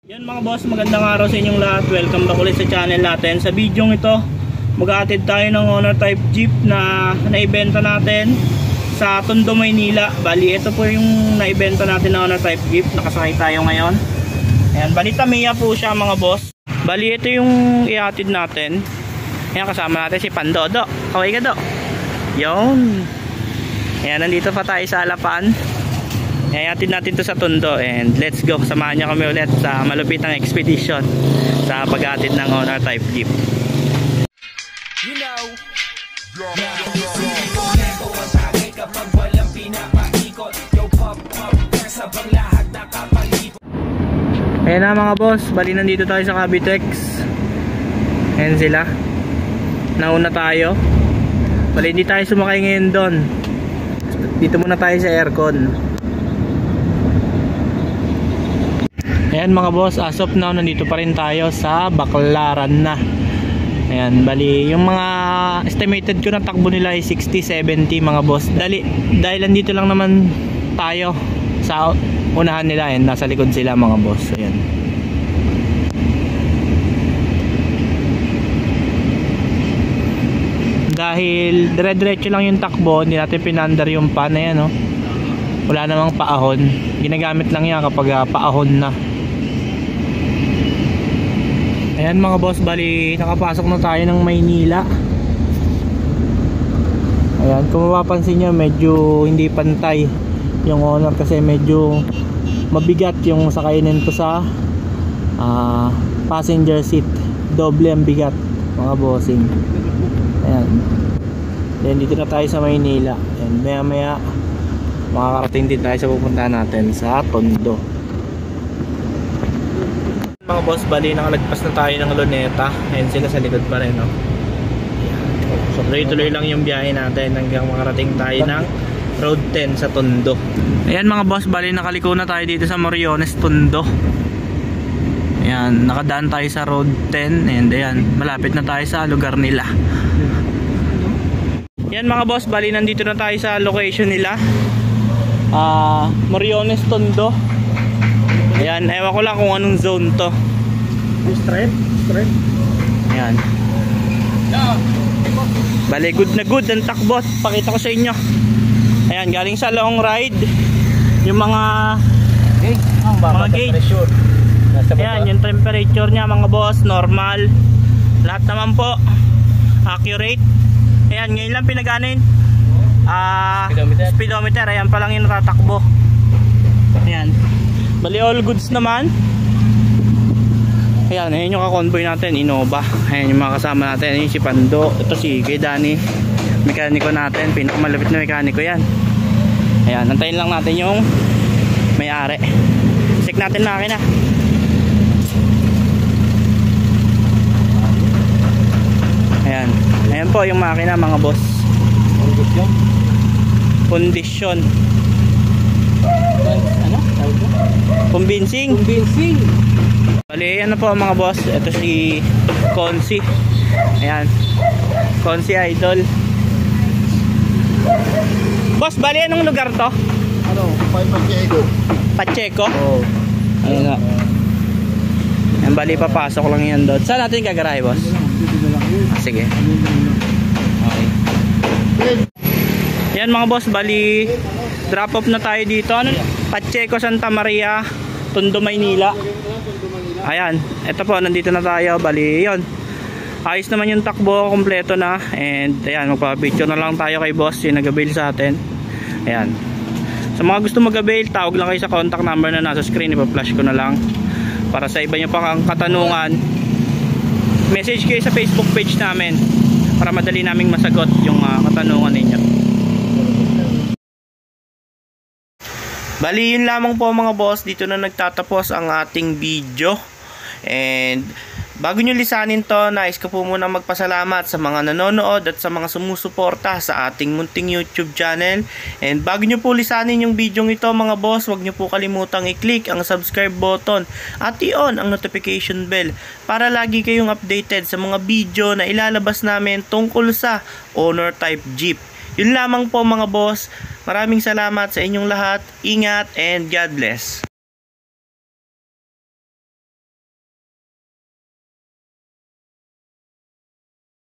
Yan mga boss, magandang araw sa inyong lahat. Welcome back ulit sa channel natin. Sa video ito, mag-aatid tayo ng Honor Type Jeep na naibenta natin sa Tondo, Maynila. Bali, ito po yung naibenta natin na Honor Type Jeep. Nakasakay tayo ngayon. Ayan, bali Tamiya po siya mga boss. Bali, ito yung iatid natin. Ayan, kasama natin si Pandodo. Kaway ka do. Yun. Ayan, nandito pa tayo sa Alapan. Iatid natin to sa Tondo and let's go. Samahan niyo kami ulit sa malupitang expedition sa pag-aatid ng Honor Type Jeep. You know. Ayan na mga boss, bali nandito tayo sa Cavitex. Ayan sila. Nauna tayo. Bali hindi tayo sumakay ngayon doon. Dito muna tayo sa aircon. Ayan mga boss, as of now nandito pa rin tayo sa Baclaran na. Ayan, bali yung mga estimated ko na takbo nila ay 60-70 mga boss. Dahil nandito lang naman tayo sa unahan nila. Ayan, nasa likod sila mga boss. Ayan. Dahil dire-diretso lang yung takbo, hindi natin pinandar yung pan. Ayan, no? Wala namang paahon. Ginagamit lang yan kapag paahon na. Ayan mga boss, bali nakapasok na tayo ng Maynila. Ayan, kung mapapansin nyo medyo hindi pantay yung Honor kasi medyo mabigat yung sakayin nito sa passenger seat. Doble ang bigat mga bossing. Ayan. Then dito na tayo sa Maynila. And maya maya makakarating din tayo sa pupuntahan natin sa Tondo. Mga boss, bali nakalagpas na tayo ng Luneta. Ayan sila sa likod pa rin, no? So tuloy-tuloy lang yung biyahe natin hanggang makarating tayo ng Road 10 sa Tondo. Ayan mga boss, bali nakaliko na tayo dito sa Moriones, Tondo. Ayan, nakadaan tayo sa Road 10. And ayan, malapit na tayo sa lugar nila. Ayan mga boss, bali nandito na tayo sa location nila. Moriones, Tondo. Ayan, ewan ko lang kung anong zone to. Straight. Ayan. Bale, good na good ang takbo. Pakita ko sa inyo. Ayan, galing sa long ride. Yung mga gauge. Ayan, yung temperature nya mga boss, normal. Lahat naman po accurate. Ayan, ngayon lang pinaganin speedometer. Ayan pa lang yung natatakbo. Ayan. Bali all goods naman. Ayan, ayan yung kakonvoy natin, Innova. Ayan yung mga kasama natin. Ayan yung si Pando. Ito si kay Danny, mekaniko natin, pinakamalapit na mekaniko yan. Ayan, nantayin lang natin yung may-ari. Check natin makina. Ayan, ayan po yung makina mga boss. Kondisyon. Convincing. Bali, ano po mga boss, ito si Consi. Ayan, Consi Idol. Boss, bali anong lugar to? Ano? Pacheco. Pacheco? Oo. Ayun nga. Ayan, bali papasok lang yan doon. Saan natin gagarahe boss? Sige. Okay. Yan mga boss, bali drop off na tayo dito. Ano? Pacheco, Santa Maria, Tondo, Maynila. Ayan, ito po, nandito na tayo. Bali, yun. Ayos naman yung takbo, kompleto na. And ayan, magpapicture na lang tayo kay boss yung nag-avail sa atin. Ayan. Sa mga gusto mag-avail, tawag lang kayo sa contact number na nasa screen. Ipa-flash ko na lang. Para sa iba nyo pang katanungan, message kayo sa Facebook page namin para madali naming masagot yung katanungan ninyo. Bali, yun lamang po mga boss. Dito na nagtatapos ang ating video. And bago nyo lisanin to, nais ko po muna magpasalamat sa mga nanonood at sa mga sumusuporta sa ating munting YouTube channel. And bago nyo po lisanin yung video ito mga boss, huwag nyo po kalimutang i-click ang subscribe button at i-on ang notification bell para lagi kayong updated sa mga video na ilalabas namin tungkol sa Honor Type Jeep. Yun lamang po mga boss. Maraming salamat sa inyong lahat. Ingat and God bless.